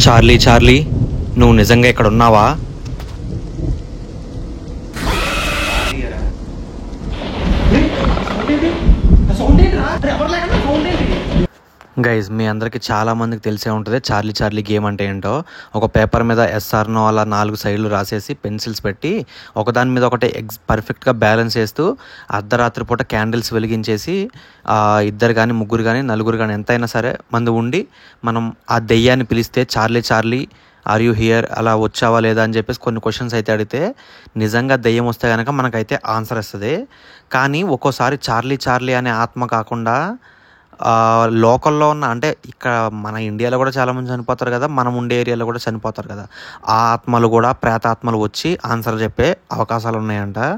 Charlie Charlie, నువ్వు నిజంగా ఇక్కడ ఉన్నావా? గైజ్, మీ అందరికి చాలా మందికి తెలిసే ఉంటుంది చార్లీ చార్లీ గేమ్ అంటే ఏంటో. ఒక పేపర్ మీద ఎస్ఆర్నో అలా 4 సైడ్లు రాసేసి పెన్సిల్స్ పెట్టి ఒకదాని మీద ఒకటి పర్ఫెక్ట్గా బ్యాలెన్స్ చేస్తూ అర్ధరాత్రి పూట క్యాండిల్స్ వెలిగించేసి ఇద్దరు కానీ ముగ్గురు కానీ నలుగురు కానీ ఎంతైనా సరే మంది ఉండి మనం ఆ దెయ్యాన్ని పిలిస్తే Charlie Charlie are you here అలా వచ్చావా లేదా అని చెప్పేసి కొన్ని క్వశ్చన్స్ అయితే అడిగితే నిజంగా దెయ్యం వస్తే కనుక మనకైతే ఆన్సర్ వస్తుంది. కానీ ఒక్కోసారి చార్లీ చార్లీ అనే ఆత్మ కాకుండా లోకల్లో ఉన్న, అంటే ఇక్కడ మన ఇండియాలో కూడా చాలామంది చనిపోతారు కదా, మనం ఉండే ఏరియాలో కూడా చనిపోతారు కదా, ఆ ఆత్మలు కూడా ప్రేతాత్మలు వచ్చి ఆన్సర్ చెప్పే అవకాశాలు ఉన్నాయంట.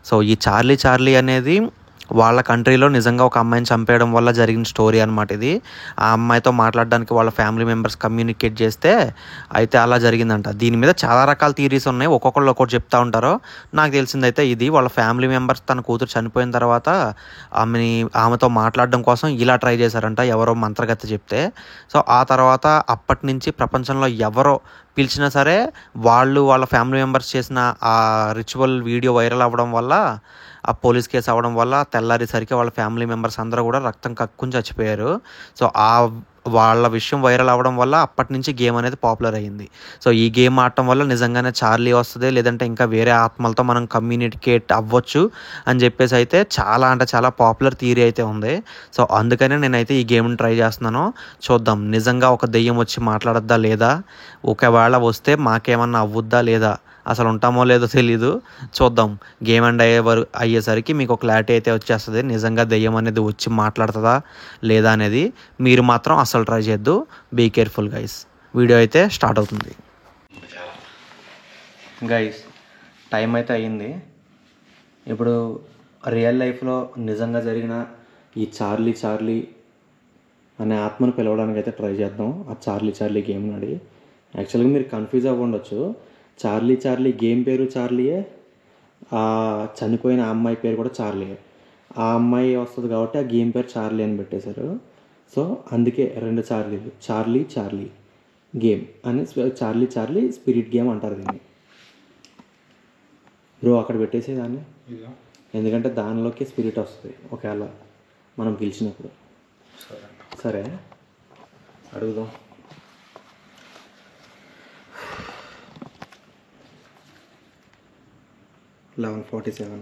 సో ఈ చార్లీ చార్లీ అనేది వాళ్ళ కంట్రీలో నిజంగా ఒక అమ్మాయిని చంపేయడం వల్ల జరిగిన స్టోరీ అనమాట ఇది. ఆ అమ్మాయితో మాట్లాడడానికి వాళ్ళ ఫ్యామిలీ మెంబర్స్ కమ్యూనికేట్ చేస్తే అయితే అలా జరిగిందంట. దీని మీద చాలా రకాల థియరీస్ ఉన్నాయి, ఒక్కొక్కళ్ళు ఒక్కొక్కటి చెప్తా ఉంటారు. నాకు తెలిసిందైతే ఇది వాళ్ళ ఫ్యామిలీ మెంబర్స్ తన కూతురు చనిపోయిన తర్వాత ఆమెతో మాట్లాడడం కోసం ఇలా ట్రై చేశారంట, ఎవరో మంత్రగతి చెప్తే. సో ఆ తర్వాత అప్పటి నుంచి ప్రపంచంలో ఎవరో పిలిచినా సరే వాళ్ళ ఫ్యామిలీ మెంబర్స్ చేసిన ఆ రిచువల్ వీడియో వైరల్ అవ్వడం వల్ల, ఆ పోలీస్ కేసు అవ్వడం వల్ల తెల్లారేసరికి వాళ్ళ ఫ్యామిలీ మెంబర్స్ అందరూ కూడా రక్తం కక్కుని చచ్చిపోయారు. సో వాళ్ళ విషయం వైరల్ అవ్వడం వల్ల అప్పటి నుంచి గేమ్ అనేది పాపులర్ అయ్యింది. సో ఈ గేమ్ ఆడటం వల్ల నిజంగానే చార్లీ వస్తుంది, లేదంటే ఇంకా వేరే ఆత్మలతో మనం కమ్యూనికేట్ అవ్వచ్చు అని చెప్పేసి అయితే చాలా అంటే చాలా పాపులర్ థియరీ అయితే ఉంది. సో అందుకనే నేనైతే ఈ గేమ్ని ట్రై చేస్తున్నాను. చూద్దాం నిజంగా ఒక దెయ్యం వచ్చి మాట్లాడద్దా లేదా, ఒకవేళ వస్తే మాకేమన్నా అవ్వుద్దా లేదా, అసలు ఉంటామో లేదో తెలీదు. చూద్దాం. గేమ్ ఎండ్ అయ్యేసరికి మీకు క్లారిటీ అయితే వచ్చేస్తుంది, నిజంగా దెయ్యం అనేది వచ్చి మాట్లాడుతుందా లేదా అనేది. మీరు మాత్రం అసలు ట్రై చేయొద్దు, బీ కేర్ఫుల్ గైస్. వీడియో అయితే స్టార్ట్ అవుతుంది గైస్. టైం అయితే అయ్యింది. ఇప్పుడు రియల్ లైఫ్లో నిజంగా జరిగిన ఈ చార్లీ చార్లీ అనే ఆత్మను పిలవడానికి అయితే ట్రై చేద్దాం. ఆ చార్లీ చార్లీ గేమ్ నాడి. యాక్చువల్గా మీరు కన్ఫ్యూజ్ అవ్వండొచ్చు, చార్లీ చార్లీ గేమ్ పేరు చార్లీయే, ఆ చనిపోయిన అమ్మాయి పేరు కూడా చార్లీయే. ఆ అమ్మాయి వస్తుంది కాబట్టి ఆ గేమ్ పేరు చార్లీ అని పెట్టేశారు. సో అందుకే 2 చార్లీలు, చార్లీ చార్లీ గేమ్ అని, చార్లీ చార్లీ స్పిరిట్ గేమ్ అంటారు దీన్ని. బ్రో అక్కడ పెట్టేసేదాన్ని, ఎందుకంటే దానిలోకి స్పిరిట్ వస్తుంది ఒకవేళ మనం పిలిచినప్పుడు. సరే అడుగుదాం. $11:47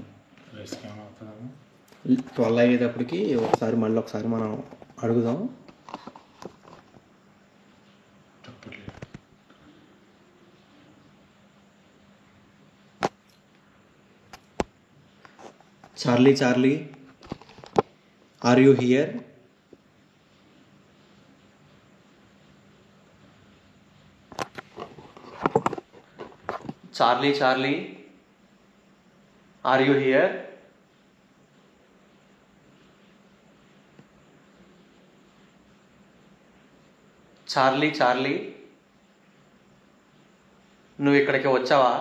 12 అయ్యేటప్పటికి ఒకసారి మనం అడుగుదాం. Charlie Charlie are you here? Charlie Charlie are you here? Charlie Charlie, నువ్వు ఇక్కడికి వచ్చావా?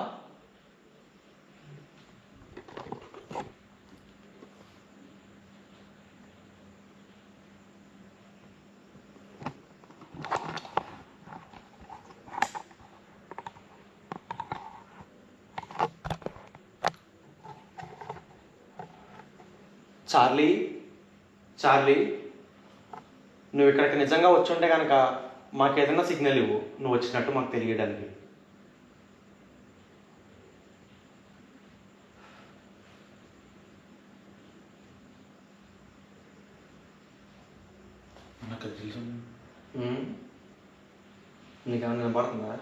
చార్లీ చార్లీ, నువ్వు ఇక్కడికి నిజంగా వచ్చుంటే కనుక మాకు ఏదైనా సిగ్నల్ ఇవ్వు, నువ్వు వచ్చినట్టు మాకు తెలియడానికి. నీకేమైనా వినపడుతుందా?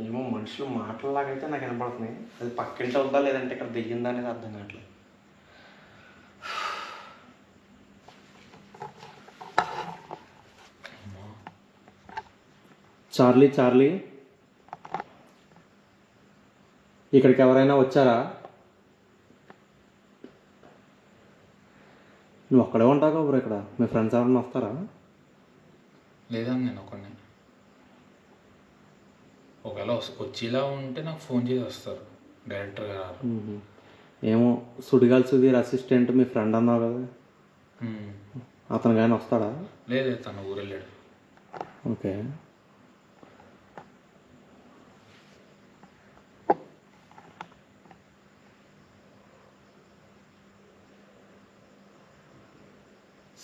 ఏమో మనుషులు మాటలలాగైతే నాకు వినపడుతున్నాయి, అది పక్కింటి అవుద్దా లేదంటే ఇక్కడ దిగిందా అనేది అర్థం కావట్లేదు. చార్లీ చార్లీ, ఇక్కడికి ఎవరైనా వచ్చారా? నువ్వు అక్కడే ఉంటావు కదా బ్రో, ఇక్కడ మీ ఫ్రెండ్స్ ఎవరైనా వస్తారా? లేదండి, నేను ఒకనే. ఒకవేళ వచ్చేలా ఉంటే నాకు ఫోన్ చేసి వస్తారు, డైరెక్ట్గా. ఏమో సుడిగాలి సుధీర్ అసిస్టెంట్ మీ ఫ్రెండ్ అన్నావు కదా, అతను కానీ వస్తాడా? లేదు, తను ఊరు వెళ్ళాడు. ఓకే.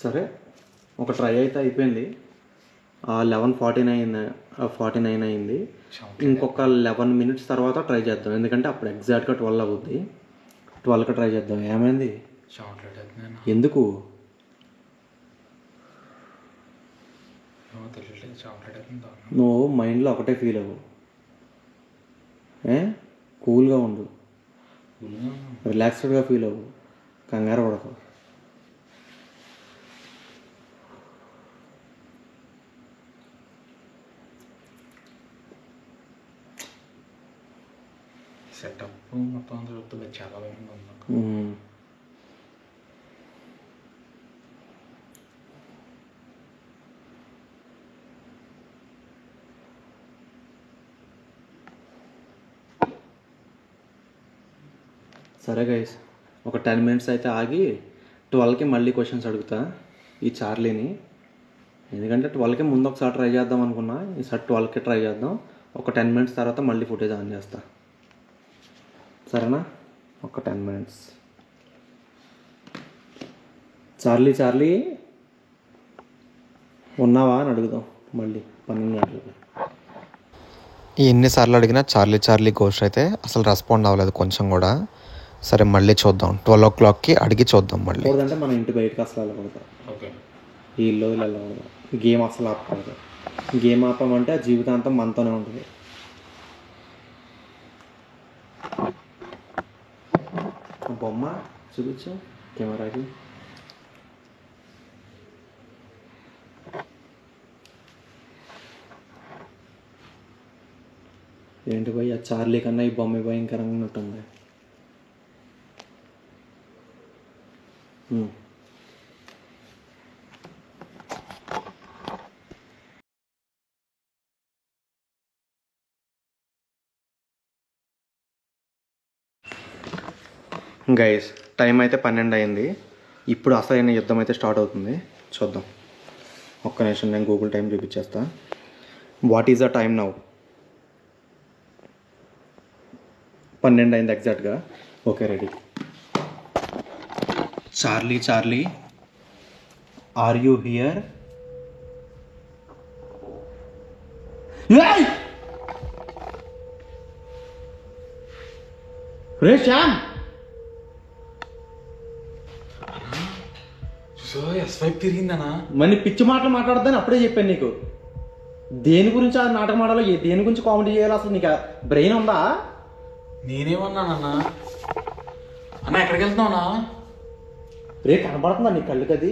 సరే, ఒక ట్రై అయితే అయిపోయింది. 11:49 అయింది. ఇంకొక 11 minutes తర్వాత ట్రై చేద్దాం, ఎందుకంటే అప్పుడు ఎగ్జాక్ట్గా 12 అవుద్ది. 12కి ట్రై చేద్దాం. ఏమైంది? ఎందుకు? నువ్వు మైండ్లో ఒకటే ఫీల్ అవ్వు, కూల్గా ఉండు, రిలాక్స్డ్గా ఫీల్ అవ్వు, కంగారు పడకు. సెటప్ మొత్తం అంతా చూస్తే చాలా భయంగా ఉంది. సరే గైస్, ఒక 10 minutes అయితే ఆగి 12కి మళ్ళీ క్వశ్చన్స్ అడుగుతా ఈ చార్లీని. ఎందుకంటే 12కి ముందు ఒకసారి ట్రై చేద్దాం అనుకున్నా, ఈసారి 12కి ట్రై చేద్దాం. ఒక 10 minutes తర్వాత మళ్ళీ ఫుటేజ్ ఆన్ చేస్తా, సరేనా? ఒక 10 minutes. చార్లీ ఉన్నావా అని అడుగుదాం మళ్ళీ 12 గంటలకి. ఎన్నిసార్లు అడిగినా చార్లీ గోస్ట్ అయితే అసలు రెస్పాండ్ అవ్వలేదు కొంచెం కూడా. సరే మళ్ళీ చూద్దాం, 12 o'clockకి అడిగి చూద్దాం మళ్ళీ. అంటే మన ఇంటి బయటకు అసలు వెళ్ళకూడదు, ఈ ఇల్లు వెళ్ళకూడదు, గేమ్ అసలు ఆపకూడదు. గేమ్ ఆపమంటే ఆ జీవితాంతం మనతోనే ఉంటుంది. బొమ్మ చూపించు కెమెరాకి. ఏంటి భయ్, ఆ చార్లీ కన్నా ఈ బొమ్మ భయంకరంగా ఉన్నట్టుంది. గైస్, టైం అయితే 12 అయింది. ఇప్పుడు అసలైన యుద్ధం అయితే స్టార్ట్ అవుతుంది, చూద్దాం. ఒక్క నిమిషం, నేను గూగుల్ టైం చూపించేస్తా. What is the time now? 12 అయింది ఎగ్జాక్ట్గా. Okay, ready. Charlie are you here? రే శ్యామ్, తిరిగిందనా? మరి పిచ్చి మాటలు మాట్లాడద్దని అప్పుడే చెప్పాను నీకు. దేని గురించి ఆ నాటకం ఆడాలో, దేని గురించి కామెడీ చేయాలో అసలు నీకు బ్రెయిన్ ఉందా? నేనేమన్నానన్నా? అన్న ఎక్కడికి వెళ్తున్నావునా? రే కనబడుతుందా నీ కళ్ళుకి అది?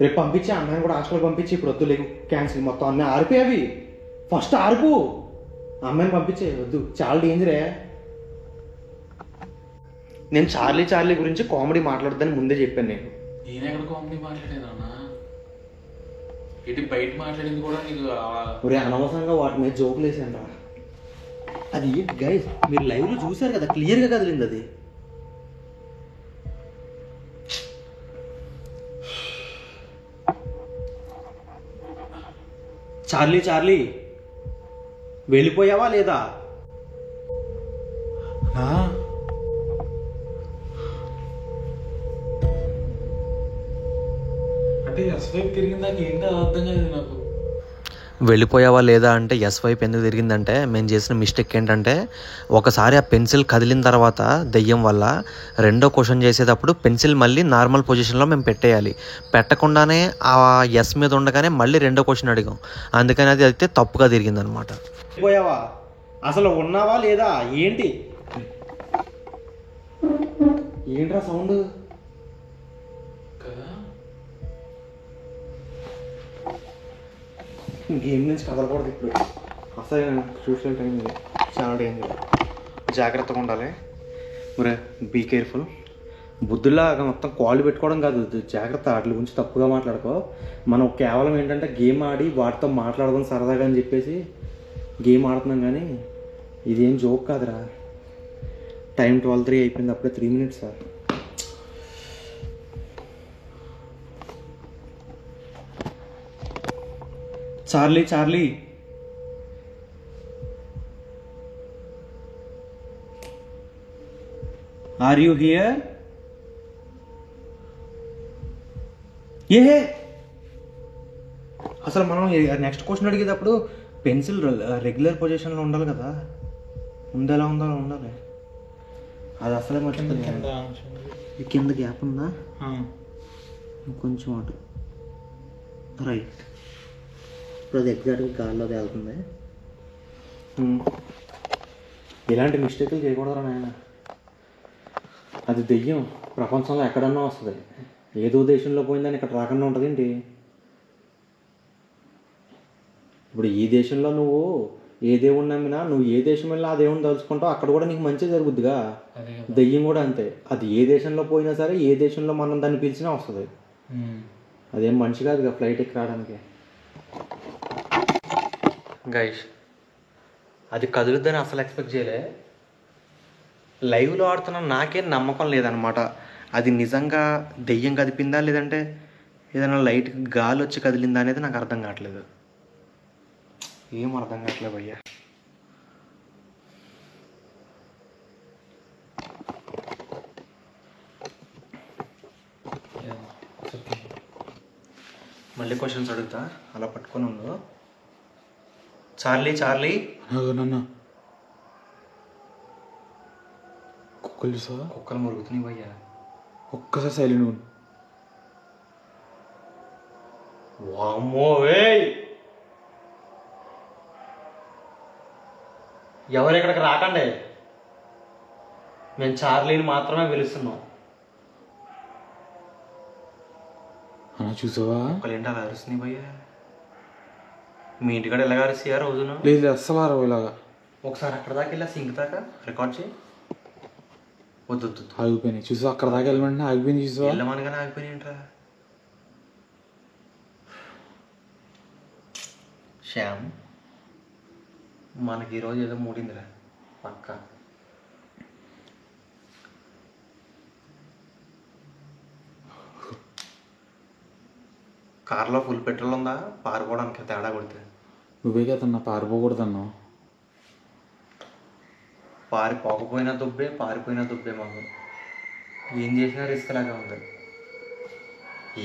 రేపు పంపించి అమ్మాయిని కూడా హాస్టల్ పంపించి, ఇప్పుడు వద్దు, లేకు క్యాన్సిల్, మొత్తం అన్నీ ఆరిపోయి అవి. ఫస్ట్ ఆర్పు, అమ్మాయిని పంపించే, వద్దు, చాలా డేంజరే. నేను చార్లీ గురించి కామెడీ మాట్లాడద్దని ముందే చెప్పాను. నేను ఎక్కడ కామెడీ మాట్లాడేదన్నా? ఇటు బయట మాట్లాడింది కూడా నీకు ఒరే అనవసరంగా వాటి మీద జోకులు వేసాను. అది గైస్ మీరు లైవ్లో చూసారు కదా, క్లియర్గా కదిలింది అది. చార్లీ వెళ్ళిపోయావా లేదా? అంటే ఎస్వైపు తిరిగిందాక ఏంటో అర్థం కాదు నాకు. వెళ్ళిపోయావా లేదా అంటే ఎస్ వైపు ఎందుకు తిరిగిందంటే, మేము చేసిన మిస్టేక్ ఏంటంటే, ఒకసారి ఆ పెన్సిల్ కదిలిన తర్వాత దెయ్యం వల్ల రెండో క్వశ్చన్ చేసేటప్పుడు పెన్సిల్ మళ్ళీ నార్మల్ పొజిషన్లో మేము పెట్టేయాలి. పెట్టకుండానే ఆ ఎస్ మీద ఉండగానే మళ్ళీ రెండో క్వశ్చన్ అడిగాం, అందుకని అది అయితే తప్పుగా తిరిగింది అనమాట. వెళ్ళిపోయావా, అసలు ఉన్నావా లేదా, ఏంట్రా సౌండ్? గేమ్ నుంచి కదలకూడదు ఇప్పుడు, అసలు క్రూషియల్ టైం ఇది, చాలా డేంజర్, జాగ్రత్తగా ఉండాలి. మరి బీ కేర్ఫుల్. బుద్ధుల్లాగా మొత్తం కాళ్ళు పెట్టుకోవడం కాదు, జాగ్రత్త, వాటి గురించి తప్పుగా మాట్లాడుకో. మనం కేవలం ఏంటంటే గేమ్ ఆడి వాటితో మాట్లాడదాం సరదాగా అని చెప్పేసి గేమ్ ఆడుతున్నాం కానీ ఇదేం జోక్ కాదురా. టైం 12:03 అయిపోయింది, అప్పుడే 3 minutes sir. Charlie Charlie are you here? ఏ అసలు మనం నెక్స్ట్ క్వశ్చన్ అడిగేటప్పుడు పెన్సిల్ రెగ్యులర్ పొజిషన్లో ఉండాలి కదా. ముందు ఎలా ఉందో అలా ఉండాలి. అది అసలే మర్చిపోయింది. ఈ కింద గ్యాప్ ఉందా? కొంచెం అటు రైట్. ఇప్పుడు అది ఎగ్జాక్ట్గా గాల్లో తేలుతుంది. ఇలాంటి మిస్టేక్లు చేయకూడదురా నాయన. అది దెయ్యం ప్రపంచంలో ఎక్కడన్నా వస్తుంది. ఏదో దేశంలో పోయిందని ఇక్కడ రాకుండా ఉంటుంది ఏంటి? ఇప్పుడు ఈ దేశంలో నువ్వు ఏ దేవుణ్ణి నమ్మినా, నువ్వు ఏ దేశం వెళ్ళినా ఆ దేవుని తలుచుకుంటావు, అక్కడ కూడా నీకు మంచి జరుగుద్దిగా. దెయ్యం కూడా అంతే. అది ఏ దేశంలో పోయినా సరే, ఏ దేశంలో మనం దాన్ని పిలిచినా వస్తుంది. అదేం మనిషి కాదుగా ఫ్లైట్ ఎక్కి రావడానికి. గైస్, అది కదులుద్దని అసలు ఎక్స్పెక్ట్ చేయలే. లైవ్లో ఆడుతున్న నాకేం నమ్మకం లేదనమాట. అది నిజంగా దెయ్యం కదిపిందా లేదంటే ఏదైనా లైట్ గాలి వచ్చి కదిలిందా అనేది నాకు అర్థం కావట్లేదు. ఏం అర్థం కావట్లేదు భయ్యా. మళ్ళీ క్వశ్చన్స్ అడుగుతా, అలా పట్టుకొని ఉండు. చార్లీ చార్లీ నాన్న కుక్కలు చూసావా? కుక్కలు మురుగుతున్నాయి భయ్యా. ఒక్కసారి సైలెంట్ ఉండు. వామ్మో వేయ్, ఎవరు ఇక్కడికి రాకండి, మేము చార్లీని మాత్రమే పిలుస్తున్నాం. అన్న చూసావా? కుక్కలు ఏంటి అలా అరుస్తున్నాయి భయ్యా? మీ ఇంటికాడ ఎలాగ అరిస్తాయా రోజును? లేదు అస్సలు అరవై ఇలాగా. ఒకసారి అక్కడ దాకా వెళ్ళా, సింక్ దాకా రికార్డ్ చేయి. వద్దు వద్దు ఆగిపోయినాయి చూసావా? అక్కడ దాకా వెళ్ళమంటే ఆగిపోయినాయి చూసావా? వెళ్ళమనగానే ఆగిపోయినాయి ఏంట్రా? శ్యామ్, మనకి ఈరోజు ఏదో మూడిందిరా పక్క. కార్లో ఫుల్ పెట్రోల్ ఉందా పారిపోవడానికి? తేడా కొడితే నువ్వే కదన్నా పారిపోకూడదన్నావు. పారిపోకపోయినా దుబ్బే, పారిపోయినా దుబ్బే. మాకు ఏం చేసినా రిస్క్ లాగా ఉంది.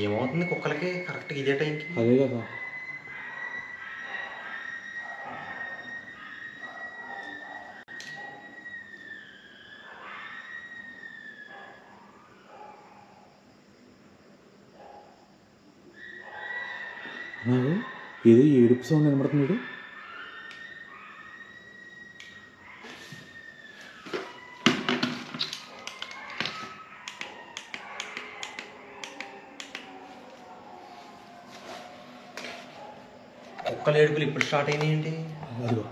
ఏమవుతుంది కుక్కలకి కరెక్ట్గా ఇదే టైంకి? అదే కదా. నాకు ఏదో ఏడుపు సౌండ్ వినబడుతుంది. కుక్కల ఏడుపులు ఇప్పుడు స్టార్ట్ అయినాయండి. అదిగో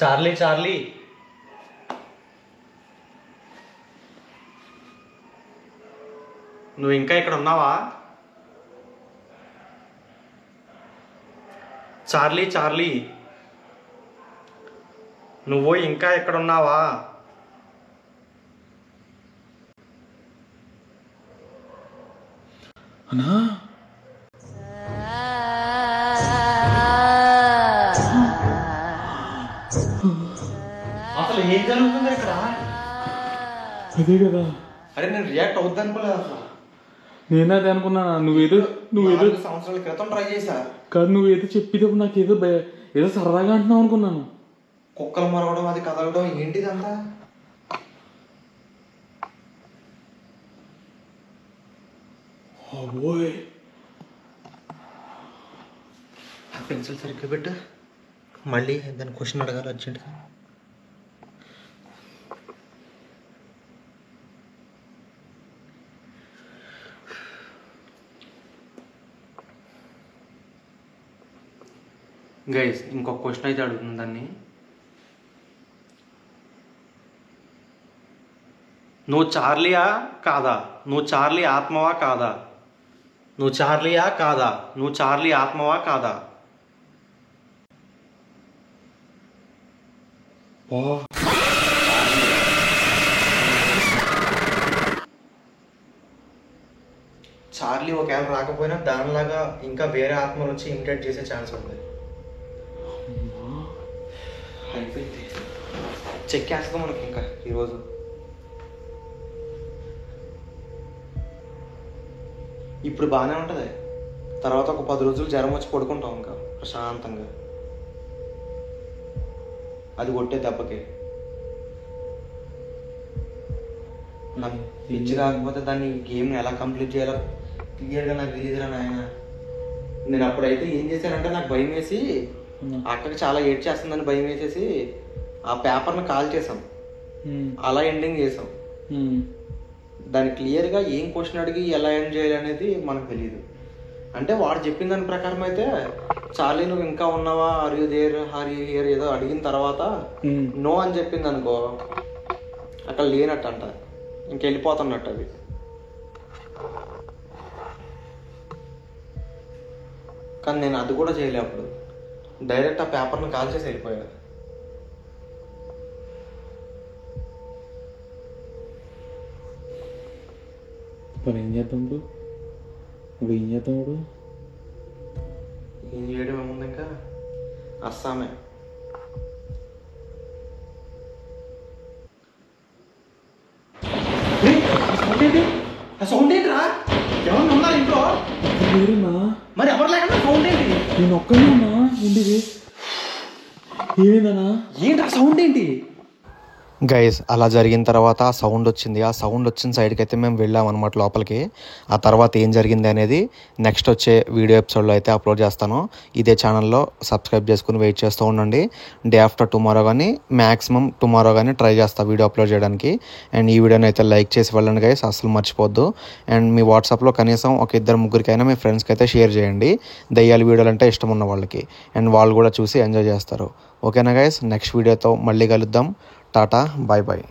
చార్లీ చార్లీ, నువ్వు ఇంకా ఇక్కడ ఉన్నావా? చార్లీ చార్లీ, నువ్వు ఇంకా ఎక్కడ ఉన్నావా? అన్నా అసలు ఏం జరుగుతుంది ఇక్కడ? అదే కదా. అరే నేను రియాక్ట్ అవుద్ది అనుకోలేదు అసలు. నేను అదే అనుకున్నాను. నువ్వేదో 4 సంవత్సరాల క్రితం ట్రై చేశా. కాదు, నువ్వేదో చెప్పేటప్పుడు నాకు ఏదో సరదాగా అంటున్నావు అనుకున్నాను. కుక్కలు మరవడం, అది కదలడం, ఏంటిదంతా? ఓయ్ పెన్సిల్ సరిగ్గా పెట్టు. మళ్ళీ దాని క్వశ్చన్ అడగాలి అర్జెంట్గా. గైస్, ఇంకొక క్వశ్చన్ అయితే అడుగుతుంది దాన్ని. నువ్వు చార్లియా కాదా? నువ్వు చార్లీ ఆత్మవా కాదా? నువ్వు చార్లియా కాదా? నువ్వు చార్లీ ఆత్మవా కాదా? చార్లీ ఒకవేళ రాకపోయినా దానిలాగా ఇంకా వేరే ఆత్మ నుంచి ఇమిటేట్ చేసే ఛాన్స్ ఉంది. అయిపోయింది, చెక్కేస్తాం మనకి ఇంకా ఈరోజు. ఇప్పుడు బాగానే ఉంటుంది, తర్వాత ఒక 10 రోజులు జ్వరం వచ్చి పడుకుంటాం ఇంకా ప్రశాంతంగా, అది కొట్టే దెబ్బకి. నాకు పిచ్చి కాకపోతే దాన్ని గేమ్ని ఎలా కంప్లీట్ చేయాలో క్లియర్గా నాకు తెలియదురా నాయన. నేను అప్పుడైతే ఏం చేశానంటే నాకు భయం వేసి, అక్కడికి చాలా ఏడ్ చేస్తుందని భయం వేసేసి ఆ పేపర్ని కాల్ చేసాం, అలా ఎండింగ్ చేసాం. దాన్ని క్లియర్గా ఏం క్వశ్చన్ అడిగి ఎలా ఎండ్ చేయాలి అనేది మనకు తెలియదు. అంటే వాడు చెప్పిన దాని ప్రకారం అయితే చార్లీ నువ్వు ఇంకా ఉన్నావా, are you there, are you here ఏదో అడిగిన తర్వాత నో అని చెప్పింది అనుకో, అక్కడ లేనట్టు అంట, ఇంకెళ్ళిపోతున్నట్టు అది. కానీ నేను అది కూడా చేయలే, అప్పుడు డైరెక్ట్ ఆ పేపర్ని కాల్ చేసి వెళ్ళిపోయా. ఇప్పుడు ఏం చేద్దాం బ్రో? ఇప్పుడు ఏం చేద్దాం? ఇప్పుడు ఏం చేయడం ఏముంది, ఇంకా అస్సామే. సౌండ్ ఏంట్రా? ఎవరు ఉన్నారు ఇంట్లో? మరి ఎవరు లేకుండా సౌండ్ ఏంటి? నేను ఒక్కనే ఉన్నా. ఏంటిది? ఏమైందన్నా? ఏంట్రా సౌండ్ ఏంటి? గైస్ అలా జరిగిన తర్వాత ఆ సౌండ్ వచ్చింది. ఆ సౌండ్ వచ్చిన సైడ్కి అయితే మేము వెళ్ళాం అనమాట లోపలికి. ఆ తర్వాత ఏం జరిగింది అనేది నెక్స్ట్ వచ్చే వీడియో ఎపిసోడ్లో అయితే అప్లోడ్ చేస్తాను. ఇదే ఛానల్లో సబ్స్క్రైబ్ చేసుకుని వెయిట్ చేస్తూ ఉండండి. డే ఆఫ్టర్ టుమారో కానీ మ్యాక్సిమం టుమారో కానీ ట్రై చేస్తా వీడియో అప్లోడ్ చేయడానికి. అండ్ ఈ వీడియోని అయితే లైక్ చేసి వెళ్ళండి గైస్, అసలు మర్చిపోద్దు. అండ్ మీ వాట్సాప్లో కనీసం ఒక 2-3కైనా మీ ఫ్రెండ్స్కి అయితే షేర్ చేయండి, దయ్యాల వీడియోలు అంటే ఇష్టం ఉన్న వాళ్ళకి. అండ్ వాళ్ళు కూడా చూసి ఎంజాయ్ చేస్తారు. ఓకేనా గైస్, నెక్స్ట్ వీడియోతో మళ్ళీ కలుద్దాం. Tata, bye bye.